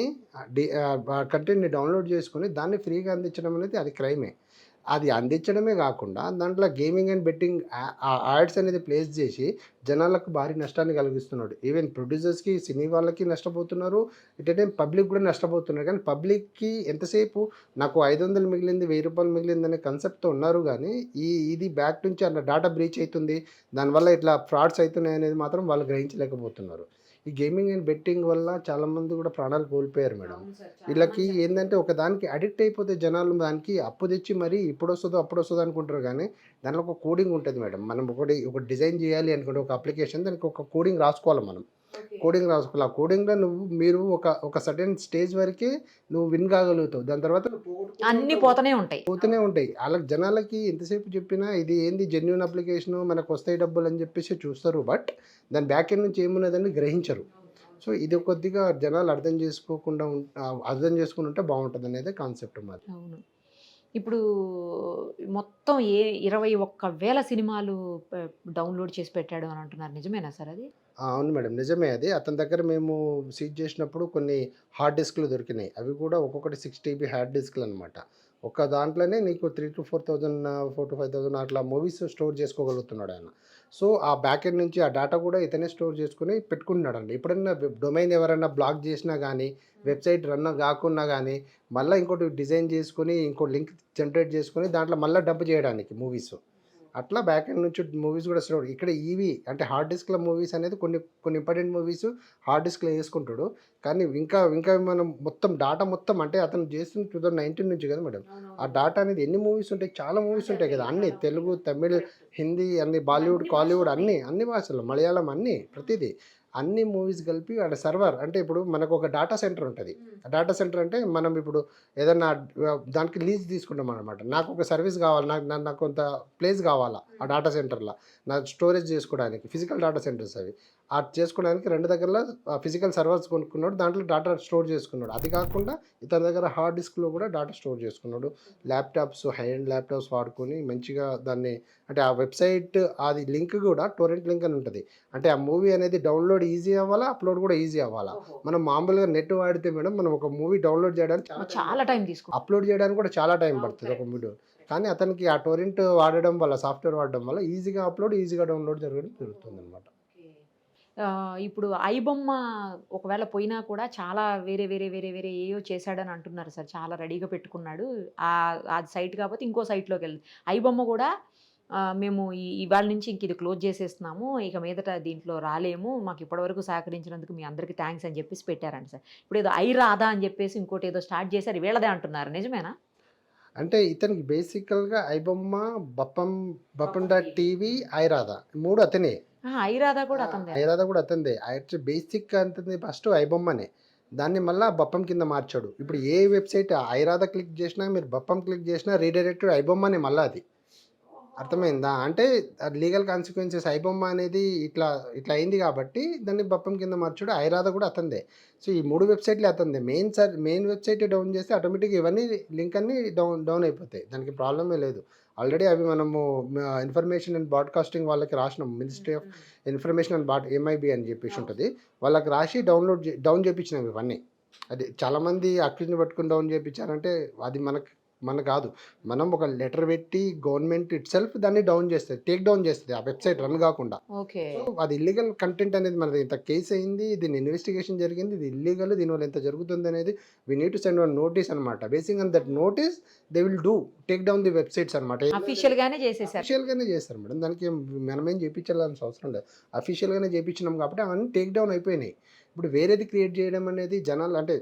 డౌన్లోడ్ చేసుకొని దాన్ని ఫ్రీగా అందించడం అనేది అది క్రైమే. అది అందించడమే కాకుండా దాంట్లో గేమింగ్ అండ్ బెట్టింగ్ యాడ్స్ అనేది ప్లేస్ చేసి జనాలకు భారీ నష్టాన్ని కలిగిస్తున్నాడు. ఈవెన్ ప్రొడ్యూసర్స్కి, సినీ వాళ్ళకి నష్టపోతున్నారు, ఇట్ టైం పబ్లిక్ కూడా నష్టపోతున్నారు. కానీ పబ్లిక్కి ఎంతసేపు నాకు 500 మిగిలింది, 1000 రూపాయలు మిగిలింది అనే కన్సెప్ట్తో ఉన్నారు. కానీ ఇది బ్యాక్ నుంచి అన్న డేటా బ్రీచ్ అవుతుంది, దానివల్ల ఇట్లా ఫ్రాడ్స్ అవుతున్నాయి అనేది మాత్రం వాళ్ళు గ్రహించలేకపోతున్నారు. ఈ గేమింగ్ అండ్ బెట్టింగ్ వల్ల చాలామంది కూడా ప్రాణాలు కోల్పోయారు మేడం. వీళ్ళకి ఏంటంటే ఒక దానికి అడిక్ట్ అయిపోతే జనాలు దానికి అప్పు తెచ్చి మరి ఇప్పుడు వస్తుందో అనుకుంటారు. కానీ దానిలో ఒక కోడింగ్ ఉంటుంది మేడం. మనం ఒక డిజైన్ చేయాలి అనుకుంటే ఒక అప్లికేషన్, దానికి ఒక కోడింగ్ రాసుకోవాలి. మనం కోడింగ్ రాసుకోవాలి. ఆ కోడింగ్లో మీరు ఒక సర్టెన్ స్టేజ్ వరకే నువ్వు విన్ కాగలుగుతావు. దాని తర్వాత అన్నీ పోతూనే ఉంటాయి. వాళ్ళకి జనాలకి ఎంతసేపు చెప్పినా ఇది ఏంది జెన్యూన్ అప్లికేషను, మనకు వస్తాయి డబ్బులు అని చెప్పేసి చూస్తారు. బట్ దాని బ్యాక్ ఎండ్ నుంచి ఏమున్నదని గ్రహించరు. సో ఇది కొద్దిగా జనాలు అర్థం చేసుకుని ఉంటే బాగుంటుంది అనేది కాన్సెప్ట్ మాది. అవును. ఇప్పుడు మొత్తం 21,000 సినిమాలు డౌన్లోడ్ చేసి పెట్టాడు అని అంటున్నారు, నిజమేనా సార్ అది? అవును మేడం, నిజమే అది. అతని దగ్గర మేము సీజ్ చేసినప్పుడు కొన్ని హార్డ్ డిస్క్లు దొరికినాయి. అవి కూడా ఒక్కొక్కటి 6 TB హార్డ్ డిస్క్లు అనమాట. ఒక దాంట్లోనే నీకు 3,000 to 4,000, 4,000 to 5,000 అట్లా మూవీస్ స్టోర్ చేసుకోగలుగుతున్నాడు ఆయన. సో ఆ బ్యాక్ ఎండ్ నుంచి ఆ డేటా కూడా ఇతనే స్టోర్ చేసుకుని పెట్టుకుంటున్నాడండి. ఎప్పుడైనా డొమైన్ ఎవరైనా బ్లాక్ చేసినా కానీ, వెబ్సైట్ రన్ కాకున్నా కానీ, మళ్ళీ ఇంకోటి డిజైన్ చేసుకొని ఇంకో లింక్ జనరేట్ చేసుకొని దాంట్లో మళ్ళీ డబ్బు చేయడానికి మూవీస్, అట్లా బ్యాక్ ఎండ్ నుంచి మూవీస్ కూడా స్టోర్. ఇక్కడ ఇవి అంటే హార్డ్ డిస్క్ల మూవీస్ అనేది కొన్ని ఇంపార్టెంట్ మూవీస్ హార్డ్ డిస్క్లో వేసుకుంటాడు. కానీ ఇంకా మనం మొత్తం డేటా మొత్తం అంటే అతను చేస్తుంది 2019 నుంచి కదా మేడం. ఆ డేటా అనేది ఎన్ని మూవీస్ ఉంటాయి, చాలా మూవీస్ ఉంటాయి కదా, అన్ని తెలుగు, తమిళ్, హిందీ, అన్ని బాలీవుడ్, కాలీవుడ్, అన్ని భాషలు, మలయాళం, ప్రతిదీ అన్ని మూవీస్ కలిపి ఆడ సర్వర్. అంటే ఇప్పుడు మనకు ఒక డేటా సెంటర్ ఉంటుంది. ఆ డేటా సెంటర్ అంటే మనం ఇప్పుడు ఏదన్నా దానికి లీజ్ తీసుకుంటాం అనమాట. నాకు ఒక సర్వీస్ కావాలి, నాకు కొంత ప్లేస్ కావాలా ఆ డేటా సెంటర్లో, నా స్టోరేజ్ చేసుకోవడానికి, ఫిజికల్ డేటా సెంటర్స్ అవి చేసుకోవడానికి 2 దగ్గరలో ఫిజికల్ సర్వర్స్ కొనుక్కున్నాడు, దాంట్లో డేటా స్టోర్ చేసుకున్నాడు. అది కాకుండా ఇతని దగ్గర హార్డ్ డిస్క్లో కూడా డేటా స్టోర్ చేసుకున్నాడు. ల్యాప్టాప్స్, హై అండ్ ల్యాప్టాప్స్ వాడుకొని మంచిగా దాన్ని అంటే ఆ వెబ్సైట్ అది లింక్ కూడా టోరెంట్ లింక్ అని ఉంటుంది. అంటే ఆ మూవీ అనేది డౌన్లోడ్ ఈజీ అవ్వాలా, అప్లోడ్ కూడా ఈజీ అవ్వాలా. మనం మామూలుగా నెట్ వాడితే మేడం మనం ఒక మూవీ డౌన్లోడ్ చేయడానికి చాలా టైం తీసుకుంటాం, అప్లోడ్ చేయడానికి కూడా చాలా టైం పడుతుంది ఒక వీడియో. కానీ అతనికి ఆ టోరెంట్ వాడడం వల్ల, సాఫ్ట్వేర్ వాడడం వల్ల ఈజీగా అప్లోడ్, ఈజీగా డౌన్లోడ్ జరుగుతుంది అనమాట. ఇప్పుడు ఐబొమ్మ ఒకవేళ పోయినా కూడా చాలా వేరే ఏయో చేశాడని అంటున్నారు సార్. చాలా రెడీగా పెట్టుకున్నాడు, అది సైట్ కాకపోతే ఇంకో సైట్లోకి వెళ్ళి ఐబొమ్మ కూడా మేము ఇవాళ నుంచి ఇంక ఇది క్లోజ్ చేసేస్తున్నాము, ఇక మీదట దీంట్లో రాలేము, మాకు ఇప్పటివరకు సహకరించినందుకు మీ అందరికీ థ్యాంక్స్ అని చెప్పేసి పెట్టారంట సార్. ఇప్పుడు ఏదో రాదా అని చెప్పేసి ఇంకోటి ఏదో స్టార్ట్ చేశారు, వీళ్ళదే అంటున్నారు, నిజమేనా? అంటే ఇతనికి బేసికల్గా ఐబొమ్మ, బప్పం.టీవీ, ఐరాధా 3 అతనే. ఐరాధా కూడా అతందే. యాక్చువల్ బేసిక్ అంటుంది ఫస్ట్ ఐబొమ్మనే, దాన్ని మళ్ళీ బప్పం కింద మార్చాడు. ఇప్పుడు ఏ వెబ్సైట్ ఐరాధా క్లిక్ చేసినా, మీరు బప్పం క్లిక్ చేసినా రీడైరెక్టెడ్ ఐబొమ్మనే మళ్ళీ. అది అర్థమైందా? అంటే లీగల్ కాన్సిక్వెన్సెస్ ఐబొమ్మ అనేది ఇట్లా అయింది కాబట్టి దాన్ని బప్పం కింద మార్చాడు. ఐరాధా కూడా అతందే. సో ఈ 3 వెబ్సైట్లే అతందే. మెయిన్ వెబ్సైట్ డౌన్ చేస్తే ఆటోమేటిక్గా ఇవన్నీ లింక్ అన్నీ డౌన్ అయిపోతాయి, దానికి ప్రాబ్లమే లేదు. ఆల్రెడీ అవి మనము ఇన్ఫర్మేషన్ అండ్ బ్రాడ్కాస్టింగ్ వాళ్ళకి రాసినాం, ministry of information and MIB అని చెప్పేసి ఉంటుంది, వాళ్ళకి రాసి డౌన్ చేయించినాం ఇవన్నీ. అది చాలామంది అక్యూజ్ని పట్టుకుని డౌన్ చేయించారంటే అది మన కాదు. మనం ఒక లెటర్ పెట్టి గవర్నమెంట్ ఇట్ సెల్ఫ్ దాన్ని డౌన్ చేస్తుంది, టేక్ డౌన్ చేస్తుంది ఆ వెబ్సైట్ రన్ కాకుండా. ఓకే. సో అది ఇల్లీగల్ కంటెంట్ అనేది మనది ఇంత కేసు అయింది, దీని ఇన్వెస్టిగేషన్ జరిగింది, ఇది ఇల్లీగల్, దీనివల్ల ఎంత జరుగుతుంది అనేది we need to send one notice అనమాట. Basic on that notice they will do take down the websites అనమాట. అఫీషియల్ గానే చేసేసారు. అఫీషియల్గానే చేస్తారు మేడం, దానికి మనమేం చేయించాల్సిన అవసరం లేదు. అఫీషియల్గానే చేయించినాం కాబట్టి అవన్నీ టేక్ డౌన్ అయిపోయినాయి. ఇప్పుడు వేరేది క్రియేట్ చేయడం అనేది జనాలు అంటే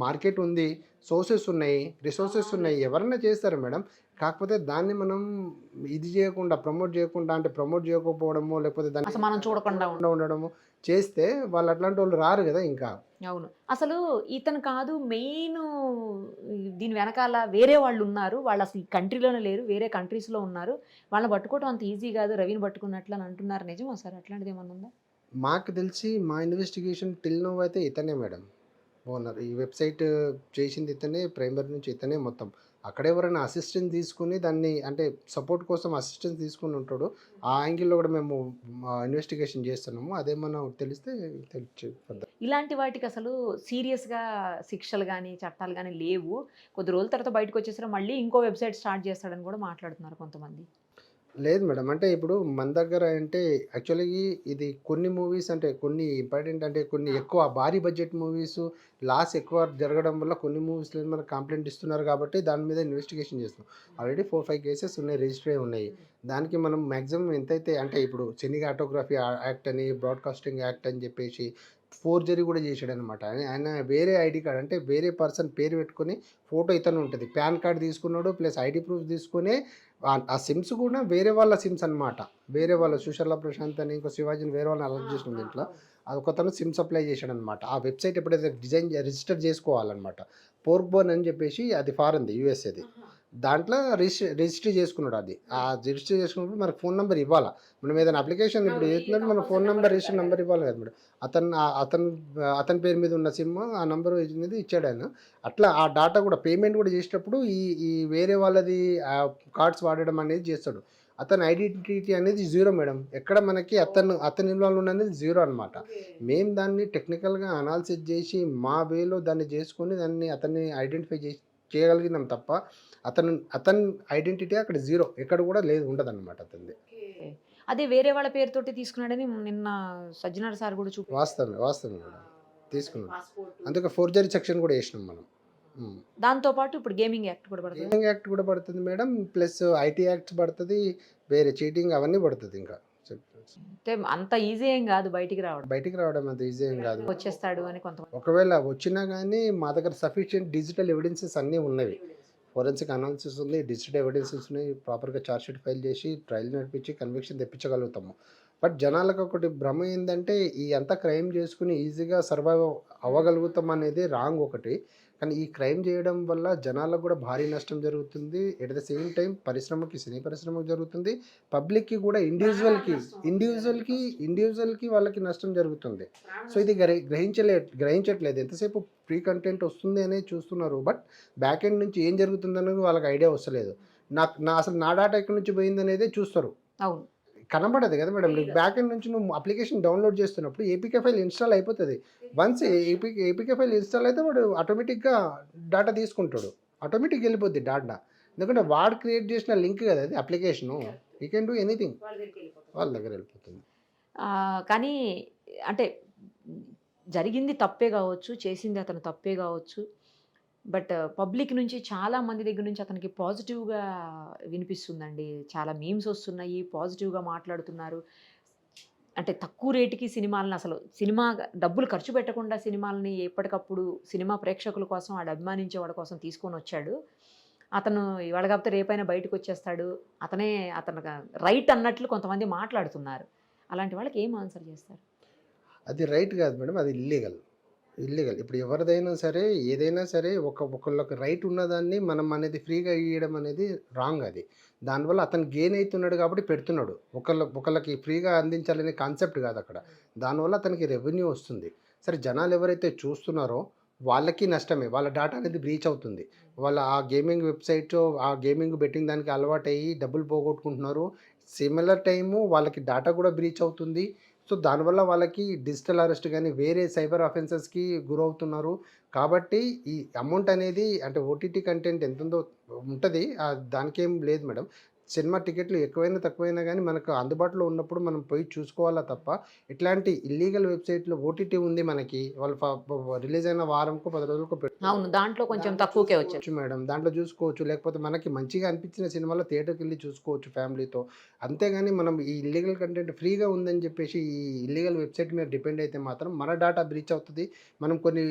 మార్కెట్ ఉంది, సోర్సెస్ ఉన్నాయి, రిసోర్సెస్ ఉన్నాయి, ఎవరైనా చేస్తారు మేడం. కాకపోతే దాన్ని మనం ఇది చేయకుండా ప్రమోట్ చేయకుండా అంటే ప్రమోట్ చేయకపోవడము లేకపోతే దాన్ని అసలు మనం చూడకుండా ఉండడము చేస్తే వాళ్ళు అట్లాంటి వాళ్ళు రారు కదా ఇంకా. అవును. అసలు ఇతను కాదు మెయిన్, దీని వెనకాల వేరే వాళ్ళు ఉన్నారు, వాళ్ళు అసలు ఈ కంట్రీలోనే లేరు, వేరే కంట్రీస్లో ఉన్నారు, వాళ్ళని పట్టుకోవడం అంత ఈజీ కాదు రవిని పట్టుకున్నట్లు అని అంటున్నారు. నిజమా సార్? అట్లాంటిది ఏమన్నా ఉందా? మాకు తెలిసి మా ఇన్వెస్టిగేషన్ టిల్ నో అయితే ఇతనే మేడం ఓనర్. ఈ వెబ్సైట్ చేసింది ఇతనే, ప్రైమరీ నుంచి ఇతనే మొత్తం. అక్కడ ఎవరైనా అసిస్టెంట్ తీసుకుని దాన్ని అంటే సపోర్ట్ కోసం అసిస్టెంట్ తీసుకుని ఉంటాడు. ఆ యాంగిల్లో కూడా మేము ఇన్వెస్టిగేషన్ చేస్తున్నాము. అదేమన్నా తెలిస్తే ఇలాంటి వాటికి అసలు సీరియస్గా శిక్షలు కానీ చట్టాలు కానీ లేవు. కొద్ది రోజుల తర్వాత బయటకు వచ్చేసరికి మళ్ళీ ఇంకో వెబ్సైట్ స్టార్ట్ చేస్తాడని కూడా మాట్లాడుతున్నారు కొంతమంది. లేదు మేడం, అంటే ఇప్పుడు మన దగ్గర అంటే యాక్చువల్లీ ఇది కొన్ని మూవీస్ అంటే కొన్ని ఇంపార్టెంట్ అంటే కొన్ని ఎక్కువ భారీ బడ్జెట్ మూవీస్ లాస్ ఎక్కువ జరగడం వల్ల కొన్ని మూవీస్లో మనకు కంప్లైంట్ ఇస్తున్నారు కాబట్టి దాని మీద ఇన్వెస్టిగేషన్ చేస్తున్నాం. ఆల్రెడీ 4-5 కేసెస్ ఉన్నాయి, రిజిస్టర్ అయి ఉన్నాయి. దానికి మనం మ్యాక్సిమం ఎంతైతే అంటే ఇప్పుడు సినిమాటోగ్రఫీ యాక్ట్ అని, బ్రాడ్కాస్టింగ్ యాక్ట్ అని చెప్పేసి ఫోర్జరీ కూడా చేశాడు అనమాట. ఆయన వేరే ఐడి కార్డ్ అంటే వేరే పర్సన్ పేరు పెట్టుకొని ఫోటో ఇతను ఉంటుంది, పాన్ కార్డ్ తీసుకున్నాడు ప్లస్ ఐడి ప్రూఫ్ తీసుకునే ఆ సిమ్స్ కూడా వేరే వాళ్ళ సిమ్స్ అనమాట. వేరే వాళ్ళ సుశర్ల ప్రశాంత్ అని ఇంకో శివాజీని వేరే వాళ్ళని అలర్ట్ చేసిన దీంట్లో అది ఒకతను సిమ్స్ అప్లై చేశాడు అనమాట. ఆ వెబ్సైట్ ఎప్పుడైతే రిజిస్టర్ చేసుకోవాలన్నమాట, పోర్క్బోన్ అని చెప్పేసి అది ఫారెన్ది, యూఎస్ఏది. దాంట్లో రిజిస్టర్ చేసుకున్నాడు. అది ఆ రిజిస్టర్ చేసుకున్నప్పుడు మనకు ఫోన్ నెంబర్ ఇవ్వాలా. మనం ఏదైనా అప్లికేషన్ ఇప్పుడు చేస్తున్నట్టు మన ఫోన్ నెంబర్ రిజిస్టర్ నెంబర్ ఇవ్వాలి కదా మేడం. అతని పేరు మీద ఉన్న సిమ్ ఆ నెంబర్ అనేది ఇచ్చాడు ఆయన. అట్లా ఆ డాటా కూడా పేమెంట్ కూడా చేసేటప్పుడు ఈ వేరే వాళ్ళది కార్డ్స్ వాడడం అనేది చేస్తాడు. అతని ఐడెంటిటీ అనేది జీరో మేడం. ఎక్కడ మనకి అతని ఇన్వాల్వ్ అనేది జీరో అనమాట. మేము దాన్ని టెక్నికల్గా అనాలిసిస్ చేసి మా వేలో దాన్ని చేసుకొని దాన్ని అతన్ని ఐడెంటిఫై చేయగలిగినాం తప్ప అతని ఐడెంటిటీ అక్కడ జీరో, ఎక్కడ కూడా లేదు, ఉండదు అనమాట అతనిది. అదే వేరే వాళ్ళ పేరుతోటి తీసుకున్నాడని నిన్న సజ్జనార్ సార్ కూడా వాస్తవమే మేడం, తీసుకున్నాడు. అందుకే ఫోర్జరీ సెక్షన్ కూడా వేసినాం మనం. దాంతో పాటు ఇప్పుడు గేమింగ్ యాక్ట్ కూడా పడుతుంది మేడం, ప్లస్ ఐటీ యాక్ట్స్ పడుతుంది, వేరే చీటింగ్ అవన్నీ పడుతుంది. ఇంకా అంత ఈజీ ఏం కాదు బయటికి రావడం అంత ఈజీ ఏం కాదు, వచ్చేస్తాడు అని కొంత. ఒకవేళ వచ్చినా కానీ మా దగ్గర సఫిషియెంట్ డిజిటల్ ఎవిడెన్సెస్ అన్నీ ఉన్నవి, ఫోరెన్సిక్ అనాలిసిస్ ఉంది, డిజిటల్ ఎవిడెన్సెస్ ఉన్నాయి, ప్రాపర్గా ఛార్జ్షీట్ ఫైల్ చేసి ట్రయల్ నడిపించి కన్విక్షన్ తెప్పించగలుగుతాము. బట్ జనాలకు ఒకటి భ్రమ ఏంటంటే ఈ అంతా క్రైమ్ చేసుకుని ఈజీగా సర్వైవ్ అవ్వగలుగుతాం అనేది రాంగ్ ఒకటి. కానీ ఈ క్రైమ్ చేయడం వల్ల జనాలకు కూడా భారీ నష్టం జరుగుతుంది. ఎట్ ద సేమ్ టైం సినీ పరిశ్రమకు జరుగుతుంది, పబ్లిక్కి కూడా ఇండివిజువల్కి వాళ్ళకి నష్టం జరుగుతుంది. సో ఇది గ్రహించట్లేదు. ఎంతసేపు ప్రీ కంటెంట్ వస్తుంది అనేది చూస్తున్నారు, బట్ బ్యాక్ ఎండ్ నుంచి ఏం జరుగుతుంది అనేది వాళ్ళకి ఐడియా వస్తలేదు. అసలు నా డాటా ఎక్కడి నుంచి పోయింది అనేది చూస్తారు, అవును కనబడదు కదా మేడం. నీకు బ్యాక్ ఎండ్ నుంచి నువ్వు అప్లికేషన్ డౌన్లోడ్ చేస్తున్నప్పుడు ఏపీకే ఫైల్ ఇన్స్టాల్ అయిపోతుంది. వన్స్ ఏపీకే ఫైల్ ఇన్స్టాల్ అయితే వాడు ఆటోమేటిక్గా డాటా తీసుకుంటాడు, ఆటోమేటిక్గా వెళ్ళిపోద్ది డాటా. ఎందుకంటే వాడు క్రియేట్ చేసిన లింక్ కదా అది application. You can do anything, వాళ్ళ దగ్గర వెళ్ళిపోతుంది. కానీ అంటే జరిగింది తప్పే కావచ్చు, చేసింది అతను తప్పే కావచ్చు, బట్ పబ్లిక్ నుంచి చాలా మంది దగ్గర నుంచి అతనికి పాజిటివ్గా వినిపిస్తుందండి. చాలా మీమ్స్ వస్తున్నాయి, పాజిటివ్గా మాట్లాడుతున్నారు. అంటే తక్కువ రేటుకి సినిమాలను అసలు డబ్బులు ఖర్చు పెట్టకుండా సినిమాలని ఎప్పటికప్పుడు సినిమా ప్రేక్షకుల కోసం, వాడు అభిమానించే వాడి కోసం తీసుకొని వచ్చాడు. అతను ఇవాళ కాకపోతే రేపైనా బయటకు వచ్చేస్తాడు, అతను రైట్ అన్నట్లు కొంతమంది మాట్లాడుతున్నారు. అలాంటి వాళ్ళకి ఏం ఆన్సర్ చేస్తారు? అది రైట్ కాదు మేడం, అది ఇల్లీగల్. ఇప్పుడు ఎవరిదైనా సరే ఏదైనా సరే ఒకళ్ళకి రైట్ ఉన్నదాన్ని మనం అనేది ఫ్రీగా ఇవ్వడం అనేది రాంగ్. అది దానివల్ల అతను గెయిన్ అవుతున్నాడు కాబట్టి పెడుతున్నాడు. ఒకళ్ళకి ఫ్రీగా అందించాలనే కాన్సెప్ట్ కాదు అక్కడ. దానివల్ల అతనికి రెవెన్యూ వస్తుంది. సరే, జనాలు ఎవరైతే చూస్తున్నారో వాళ్ళకి నష్టమే, వాళ్ళ డేటా అనేది బ్రీచ్ అవుతుంది. వాళ్ళ ఆ గేమింగ్ వెబ్సైట్, ఆ గేమింగ్ బెట్టింగ్ దానికి అలవాటు అయ్యి డబ్బులు పోగొట్టుకుంటున్నారు. సిమిలర్ టైము వాళ్ళకి డేటా కూడా బ్రీచ్ అవుతుంది. సో, దానివల్ల వాళ్ళకి డిజిటల్ అరెస్ట్ గాని, వేరే సైబర్ అఫెన్సెస్‌కి గురవుతున్నారు. కాబట్టి ఈ అమౌంట్ అనేది అంటే ఓటీటీ కంటెంట్ ఎంతుందో ఉంటది. దానికేం లేదు మేడం. సినిమా టికెట్లు ఎక్కువైనా, తక్కువైనా గానీ మనకు అందుబాటులో ఉన్నప్పుడు మనం పోయి చూసుకోవాలా తప్ప, ఇట్లాంటి ఇల్లీగల్ వెబ్‌సైట్‌లో ఓటీటీ ఉంది మనకి. వాళ్ళు రిలీజ్ అయిన వారంకో, 10 రోజులకో అవును. దాంట్లో కొంచెం తక్కువకే వచ్చేది. చూసుకోవచ్చు మేడం. దాంట్లో చూసుకోవచ్చు. లేకపోతే మనకి మంచిగా అనిపించిన సినిమాలో థియేటర్‌కెళ్ళి చూసుకోవచ్చు ఫ్యామిలీతో. అంతేగాని మనం ఈ ఇల్లీగల్ కంటెంట్ ఫ్రీగా ఉందని చెప్పేసి ఈ ఇల్లీగల్ వెబ్‌సైట్ మీద డిపెండ్ అయితే మాత్రం మన డాటా బ్రీచ్ అవుతది. మనం కొన్ని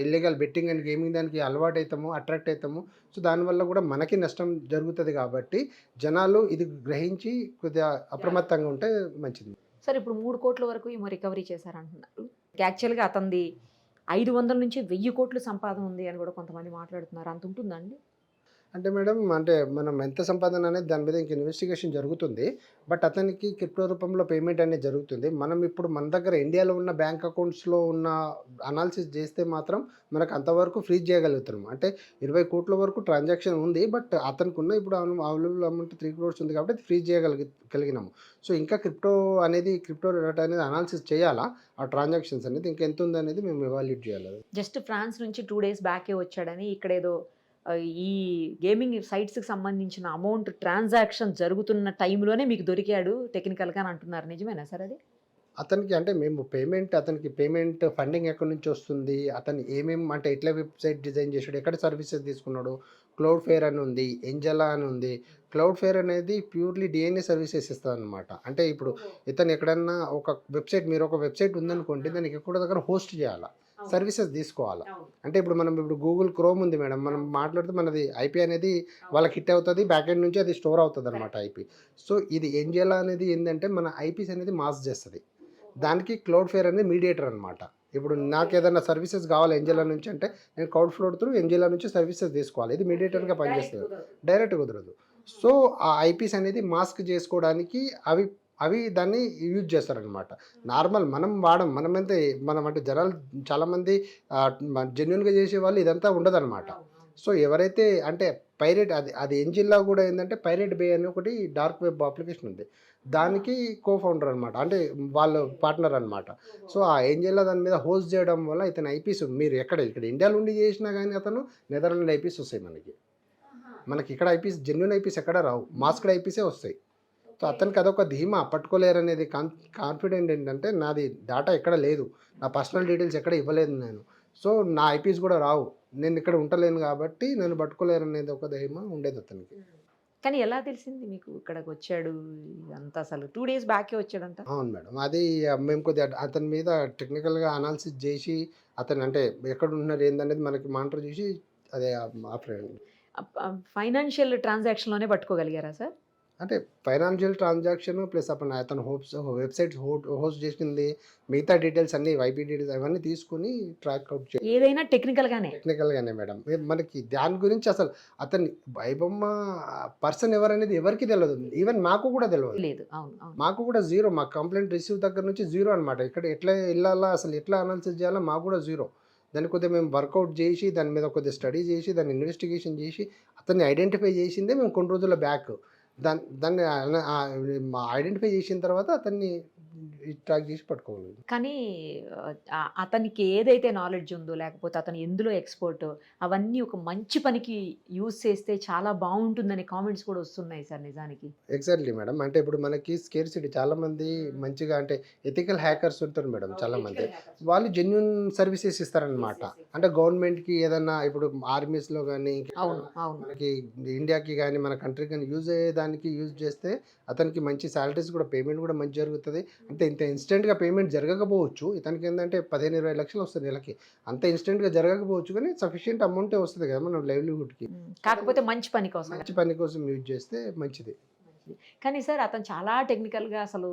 ఇల్లీగల్ బెట్టింగ్ అండ్ గేమింగ్ దానికి అలవాటైతాము, అట్రాక్ట్ అయితాము. సో, దానివల్ల కూడా మనకి నష్టం జరుగుతది కాబట్టి జనాలు ఇది గ్రహించి కొద్దిగా అప్రమత్తంగా ఉంటే మంచిది. సరే ఇప్పుడు 3,00,00,000 వరకు ఏమో రికవరీ చేశారంటున్నారు. యాక్చువల్‌గా అతనిది 500-1000 కోట్లు సంపాదన ఉంది అని కూడా కొంతమంది మాట్లాడుతున్నారు. అంత ఉంటుందా అండి? అంటే మేడం అంటే మనం ఎంత సంపాదన అనేది దాని మీద ఇంక ఇన్వెస్టిగేషన్ జరుగుతుంది. బట్ అతనికి క్రిప్టో రూపంలో పేమెంట్ అనేది జరుగుతుంది. మనం ఇప్పుడు మన దగ్గర ఇండియాలో ఉన్న బ్యాంక్ అకౌంట్స్‌లో ఉన్న అనాలిసిస్ చేస్తే మాత్రం మనకు అంతవరకు ఫ్రీజ్ చేయగలుగుతున్నాం. అంటే 20,00,00,000 వరకు ట్రాన్సాక్షన్ ఉంది. బట్ అతనికున్న ఇప్పుడు అవైలబుల్ అమౌంట్ 3 క్రోర్స్ ఉంది కాబట్టి అది ఫ్రీజ్ చేయగలిగినాము. సో, ఇంకా క్రిప్టో డేటా అనేది అనాలిసిస్ చేయాలా? ఆ ట్రాన్సాక్షన్స్ అనేది ఇంకెంత ఉందనేది మేము ఎవాల్యుయేట్ చేయాలి. జస్ట్ ఫ్రాన్స్ నుంచి 2 డేస్ బ్యాకే వచ్చాడని ఇక్కడేదో ఈ గేమింగ్ సైట్స్‌కి సంబంధించిన అమౌంట్ ట్రాన్సాక్షన్ జరుగుతున్న టైంలోనే మీకు దొరికాడు టెక్నికల్‌గా అని అంటున్నారు. నిజమేనా సార్ అది? అతనికి పేమెంట్ ఫండింగ్ ఎక్కడి నుంచి వస్తుంది? అతను అంటే ఎట్లా వెబ్‌సైట్ డిజైన్ చేసాడు? ఎక్కడ సర్వీసెస్ తీసుకున్నాడు? క్లౌడ్ ఫెయిర్ అని ఉంది. ఎంజెలా అని ఉంది. క్లౌడ్ ఫెయిర్ అనేది ప్యూర్‌లీ డీఎన్ఏ సర్వీసెస్ ఇస్తదనమాట. అంటే ఇప్పుడు ఇతను ఎక్కడన్నా మీరు ఒక వెబ్‌సైట్ ఉందనుకోండి. దానికి ఎక్కడో దగ్గర హోస్ట్ చేయాలా. సర్వీసెస్ తీసుకోవాలా. అంటే ఇప్పుడు గూగుల్ క్రోమ్ ఉంది మేడం. మనం మాట్లాడితే మనది ఐపీ అనేది వాళ్ళకి హిట్ అవుతది. బ్యాక్ ఎండ్ నుంచి అది స్టోర్ అవుతదనమాట ఐపీ. సో, ఇది ఎంజెలా అనేది ఏందంటే మన ఐపీస్ అనేది మాస్క్ చేస్తది. దానికి క్లౌడ్ ఫెయిర్ అనేది మీడియేటర్ అనమాట. ఇప్పుడు నాకేదన్నా సర్వీసెస్ కావాలి ఎంజెలా నుంచి అంటే నేను క్లౌడ్ ఫ్లోర్ త్రూ ఎంజెలా నుంచి సర్వీసెస్ తీసుకోవాలి. ఇది మీడియేటర్‌గా పనిచేస్తది. డైరెక్ట్ కుదరదు. సో, ఆ ఐపీస్ అనేది మాస్క్ చేసుకోవడానికి అవి దాన్ని యూజ్ చేస్తారనమాట. నార్మల్ మనం అంటే జనాలు చాలామంది జెన్యూన్‌గా చేసేవాళ్ళు ఇదంతా ఉండదనమాట. సో, ఎవరైతే అంటే అది ఎంజిన్‌లో కూడా ఏందంటే పైరేట్ బే అని ఒకటి డార్క్ వెబ్ అప్లికేషన్ ఉంది. దానికి ఫౌండర్ అనమాట. అంటే వాళ్ళు పార్ట్నర్ అనమాట. సో, ఆ ఏంజెల్‌లో దాని మీద హోస్ట్ చేయడం వల్ల ఇతని ఐపీస్ మీరు ఇక్కడ ఇండియాలో ఉండి చేసినా గానీ అతను నెదర్‌లాండ్ ఐపీస్ వస్తాయి మనకి. ఇక్కడ ఐపీస్ జెన్యూన్ ఐపీస్ ఎక్కడ రావు. మాస్క్డ్ ఐపీసే వస్తాయి. సో, అతనికి అదొక ధీమా పట్టుకోలేరనేది కాన్ఫిడెంట్ ఏంటంటే నాది డాటా ఎక్కడ లేదు. నా పర్సనల్ డీటెయిల్స్ ఎక్కడ ఇవ్వలేదు నేను. సో, నా ఐపీస్ కూడా రావు. నేను ఇక్కడ ఉంటలేను కాబట్టి నన్ను పట్టుకోలేరనేది ఒక ధీమా ఉండేది అతనికి. కానీ ఎలా తెలిసింది మీకు ఇక్కడికి వచ్చాడు ఇదంతా? అసలు 2 డేస్ బ్యాకే వచ్చాడంట. అవును మేడం. అది మేము కొద్దిగా అతని మీద టెక్నికల్‌గా అనాలిసిస్ చేసి అతను అంటే ఎక్కడున్నారు ఏందనేది మనకి మానిటర్ చేసి అదే మా ఫ్రెండ్ ఫైనాన్షియల్ ట్రాన్సాక్షన్‌లోనే పట్టుకోగలిగారా సార్? అంటే ఫైనాన్షియల్ ట్రాన్సాక్షన్ ప్లస్ అతను వెబ్‌సైట్స్ హోస్ట్ చేసింది మిగతా డీటెయిల్స్ అన్నీ ఐపీ డీటెయిల్స్ అవన్నీ తీసుకొని ట్రాక్ అవుట్ చేయాలి. ఏదైనా టెక్నికల్‌గానే మేడం. మనకి దాని గురించి అసలు అతని ఐబొమ్మ పర్సన్ ఎవరనేది ఎవరికీ తెలవదు. ఈవెన్ మాకు కూడా తెలవదు. లేదు. అవును. మాకు కూడా జీరో. మా కంప్లెయింట్ రిసీవ్ దగ్గర నుంచి జీరో అనమాట. ఇక్కడ ఎట్లా ఎళ్ళాలా అసలు ఎట్లా అనాలిసిస్ చేయాలో మాకు కూడా జీరో. దాన్ని కొద్దిగా మేము వర్కౌట్ చేసి దాని మీద కొద్దిగా స్టడీ చేసి దాన్ని ఇన్వెస్టిగేషన్ చేసి అతన్ని ఐడెంటిఫై చేసిందే మేము కొన్ని రోజుల బ్యాక్. దాన్ని ఐడెంటిఫై చేసిన తర్వాత అతన్ని ట్రాక్ చేసి పట్టుకోగలిగాం. కానీ అతనికి ఏదైతే నాలెడ్జ్ ఉందో లేకపోతే అతను ఎందులో ఎక్స్‌పర్టో అవన్నీ ఒక మంచి పనికి యూజ్ చేస్తే చాలా బాగుంటుందని కామెంట్స్ కూడా వస్తున్నాయి సార్ నిజానికి. Exactly madam. అంటే ఇప్పుడు మనకి స్కేర్సిటీ చాలామంది మంచిగా అంటే ఎథికల్ హ్యాకర్స్ ఉంటారు మేడం చాలామంది. వాళ్ళు జెన్యూన్ సర్వీసెస్ ఇస్తారనమాట. అంటే గవర్నమెంట్‌కి ఏదన్నా ఇప్పుడు ఆర్మీస్‌లో కానీ అవును. మనకి ఇండియాకి కానీ మన కంట్రీకి కానీ యూజ్ అయ్యేదానికి యూజ్ చేస్తే అతనికి మంచి సాలరీస్ కూడా పేమెంట్ కూడా మంచి జరుగుతుంది. అంటే ఇంత ఇన్స్టెంట్‌గా పేమెంట్ జరగకపోవచ్చు. ఇతనికి ఏంటంటే 15-20 లక్షలు వస్తుంది నెలకి. అంత ఇన్స్టెంట్‌గా జరగకపోవచ్చు కానీ సఫిషియెంట్ అమౌంటే వస్తుంది కదా మన లైవ్లీహుడ్‌కి. కాకపోతే మంచి పని కోసం యూజ్ చేస్తే మంచిది. కానీ సార్ అతను చాలా టెక్నికల్‌గా అసలు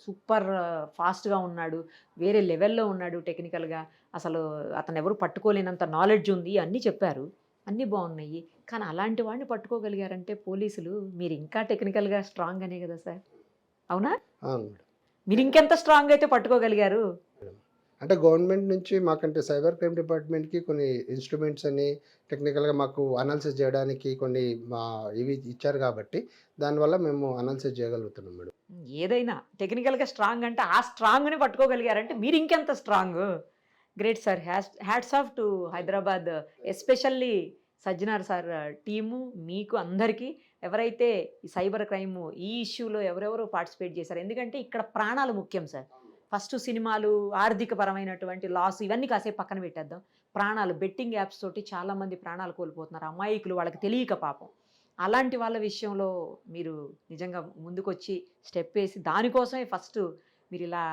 సూపర్ ఫాస్ట్‌గా ఉన్నాడు. వేరే లెవెల్‌లో ఉన్నాడు టెక్నికల్‌గా. అసలు అతను ఎవరు పట్టుకోలేనంత నాలెడ్జ్ ఉంది అన్నీ చెప్పారు. అన్నీ బాగున్నాయి. కానీ అలాంటి వాడిని పట్టుకోగలిగారంటే పోలీసులు మీరు ఇంకా టెక్నికల్‌గా స్ట్రాంగ్ అనే కదా సార్. అవునా? అవును మేడం. మీరు ఇంకెంత స్ట్రాంగ్ అయితే పట్టుకోగలిగారు? అంటే గవర్నమెంట్ నుంచి మాకంటే సైబర్ క్రైమ్ డిపార్ట్మెంట్‌కి కొన్ని ఇన్‌స్ట్రుమెంట్స్ అని టెక్నికల్‌గా మాకు అనాలిసిస్ చేయడానికి కొన్ని ఇవి ఇచ్చారు కాబట్టి దానివల్ల మేము అనాలిసిస్ చేయగలుగుతున్నాం మేడం. ఏదైనా టెక్నికల్గా స్ట్రాంగ్ అంటే ఆ స్ట్రాంగ్ని పట్టుకోగలిగారంటే మీరు ఇంకెంత strong. Great sir. Hats off to Hyderabad, especially Sajjanar sir team, మీకు అందరికీ. ఎవరైతే ఈ సైబర్ క్రైమ్ ఈ ఇష్యూలో ఎవరెవరు పార్టిసిపేట్ చేశారు, ఎందుకంటే ఇక్కడ ప్రాణాలు ముఖ్యం సార్. ఫస్ట్ సినిమాలు, ఆర్థిక పరమైనటువంటి లాస్ ఇవన్నీ కాసేపు పక్కన పెట్టేద్దాం. ప్రాణాలు, బెట్టింగ్ యాప్స్ తోటి చాలామంది ప్రాణాలు కోల్పోతున్నారు, అమాయకులు, వాళ్ళకి తెలియక పాపం. అలాంటి వాళ్ళ విషయంలో మీరు నిజంగా ముందుకొచ్చి స్టెప్ వేసి దానికోసమే ఫస్ట్ మీరు ఇలా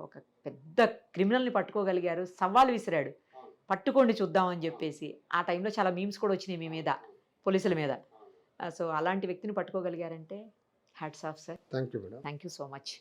ఒక పెద్ద క్రిమినల్ని పట్టుకోగలిగారు. సవాల్ విసిరాడు, పట్టుకోండి చూద్దామని చెప్పేసి. ఆ టైంలో చాలా మీమ్స్ కూడా వచ్చినాయి మీ మీద, పోలీసుల మీద. సో అలాంటి వ్యక్తిని పట్టుకోగలిగారంటే hats off sir. Thank you madam. Thank you so much.